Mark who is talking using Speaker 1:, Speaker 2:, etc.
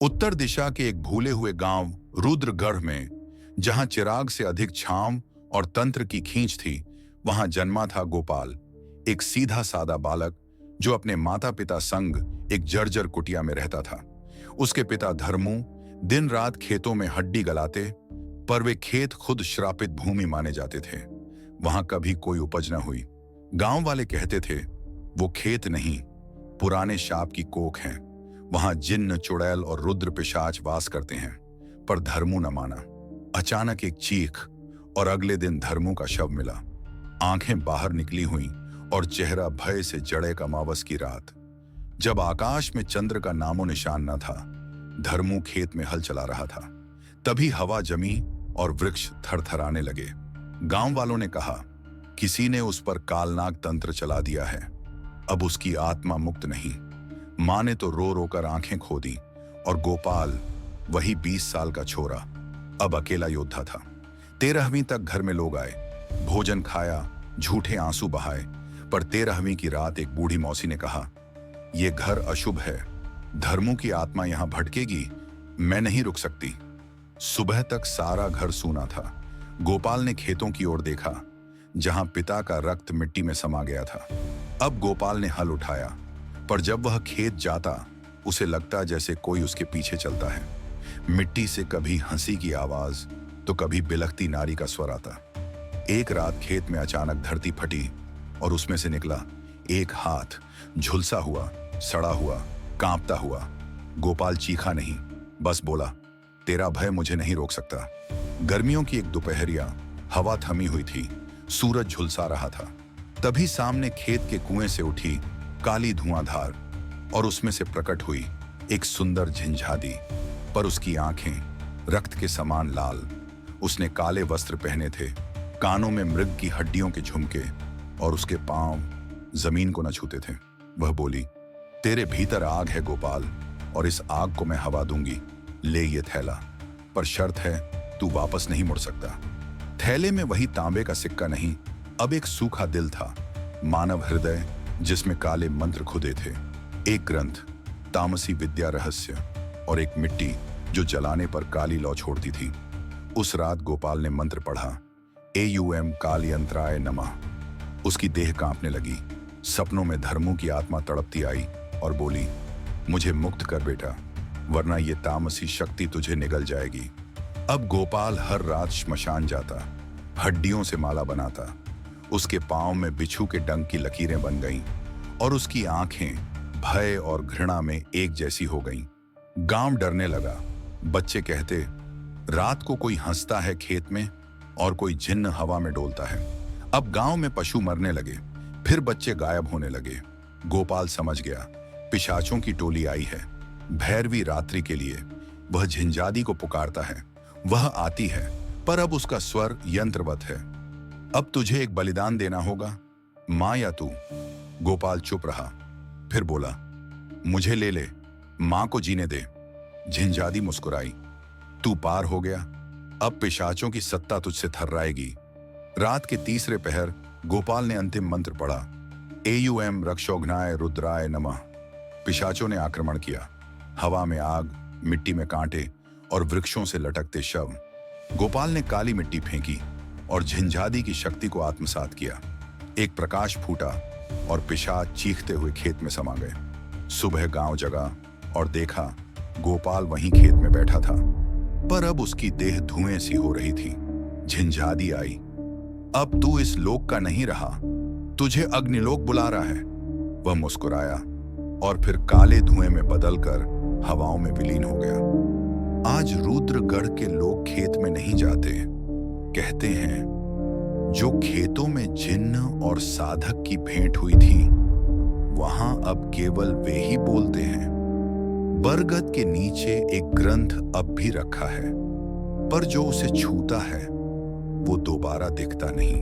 Speaker 1: उत्तर दिशा के एक भूले हुए गांव रुद्रगढ़ में, जहां चिराग से अधिक छांव और तंत्र की खींच थी, वहां जन्मा था गोपाल, एक सीधा सादा बालक जो अपने माता पिता संग एक जर्जर कुटिया में रहता था। उसके पिता धर्मू दिन रात खेतों में हड्डी गलाते, पर वे खेत खुद श्रापित भूमि माने जाते थे। वहां कभी कोई उपज न हुई। गांव वाले कहते थे, वो खेत नहीं, पुराने शाप की कोख हैं। वहां जिन्न, चुड़ैल और रुद्र पिशाच वास करते हैं। पर धर्मू न माना। अचानक एक चीख और अगले दिन धर्मू का शव मिला। आंखें बाहर निकली हुई और चेहरा भय से जड़े का मावस की रात, जब आकाश में चंद्र का नामो निशान न था। धर्मू खेत में हल चला रहा था, तभी हवा जमी और वृक्ष थरथराने लगे। गांव वालों ने कहा, किसी ने उस पर कालनाग तंत्र चला दिया है, अब उसकी आत्मा मुक्त नहीं। मां ने तो रो रोकर आंखें खो दी, और गोपाल, वही 20 साल का छोरा, अब अकेला योद्धा था। 13वीं तक घर में लोग आए, भोजन खाया, झूठे आंसू बहाए, पर 13वीं की रात एक बूढ़ी मौसी ने कहा, यह घर अशुभ है, धर्मू की आत्मा यहां भटकेगी, मैं नहीं रुक सकती। सुबह तक सारा घर सूना था। गोपाल ने खेतों की ओर देखा, जहां पिता का रक्त मिट्टी में समा गया था। अब गोपाल ने हल उठाया, पर जब वह खेत जाता, उसे लगता जैसे कोई उसके पीछे चलता है। मिट्टी से कभी हंसी की आवाज तो कभी बिलखती नारी का स्वर आता। एक रात खेत में अचानक धरती फटी और उसमें से निकला एक हाथ, झुलसा हुआ, सड़ा हुआ, कांपता हुआ। गोपाल चीखा नहीं, बस बोला, तेरा भय मुझे नहीं रोक सकता। गर्मियों की एक दोपहरिया, हवा थमी हुई थी, सूरज झुलसा रहा था। तभी सामने खेत के कुएं से उठी काली धुआंधार, और उसमें से प्रकट हुई एक सुंदर झिंझादी, पर उसकी आंखें रक्त के समान लाल। उसने काले वस्त्र पहने थे, कानों में मृग की हड्डियों के झुमके, और उसके पांव जमीन को न छूते थे। वह बोली, तेरे भीतर आग है गोपाल, और इस आग को मैं हवा दूंगी। ले ये थैला, पर शर्त है, तू वापस नहीं मुड़ सकता। थैले में वही तांबे का सिक्का नहीं, अब एक सूखा दिल था, मानव हृदय जिसमें काले मंत्र खुदे थे। एक ग्रंथ, तामसी विद्या रहस्य, और एक मिट्टी जो जलाने पर काली लौ छोड़ती थी। उस रात गोपाल ने मंत्र पढ़ा, एयूएम कालियंत्राय नमः। उसकी देह कांपने लगी। सपनों में धर्मू की आत्मा तड़पती आई और बोली, मुझे मुक्त कर बेटा, वरना ये तामसी शक्ति तुझे निगल जाएगी। अब गोपाल हर रात श्मशान जाता, हड्डियों से माला बनाता। उसके पांव में बिच्छू के डंक की लकीरें बन गईं, और उसकी आंखें भय और घृणा में एक जैसी हो गईं। गांव डरने लगा। बच्चे कहते, रात को कोई हंसता है खेत में, और कोई जिन्न हवा में डोलता है। अब गांव में पशु मरने लगे, फिर बच्चे गायब होने लगे। गोपाल समझ गया, पिशाचों की टोली आई है। भैरवी रात्रि के लिए वह झिंझादी को पुकारता है। वह आती है, पर अब उसका स्वर यंत्रवत है। अब तुझे एक बलिदान देना होगा, मां या तू। गोपाल चुप रहा, फिर बोला, मुझे ले ले, मां को जीने दे। झिंझादी मुस्कुराई, तू पार हो गया, अब पिशाचों की सत्ता तुझसे थर्राएगी। रात के तीसरे पहर गोपाल ने अंतिम मंत्र पढ़ा, एयूएम रक्षोघ्नाय रुद्राय नमः। पिशाचों ने आक्रमण किया। हवा में आग, मिट्टी में कांटे, और वृक्षों से लटकते शव। गोपाल ने काली मिट्टी फेंकी और झिंझादी की शक्ति को आत्मसात किया। एक प्रकाश फूटा और पिशाच चीखते हुए खेत में समा गए। सुबह गांव जगा और देखा, गोपाल वहीं खेत में बैठा था, पर अब उसकी देह धुएं सी हो रही थी। झिंझादी आई, अब तू इस लोक का नहीं रहा, तुझे अग्निलोक बुला रहा है। वह मुस्कुराया और फिर काले धुएं में बदलकर हवाओं में विलीन हो गया। आज रुद्रगढ़ के लोग खेत में नहीं जाते। कहते हैं, जो खेतों में जिन्न और साधक की भेंट हुई थी, वहां अब केवल वे ही बोलते हैं। बरगद के नीचे एक ग्रंथ अब भी रखा है, पर जो उसे छूता है वो दोबारा दिखता नहीं।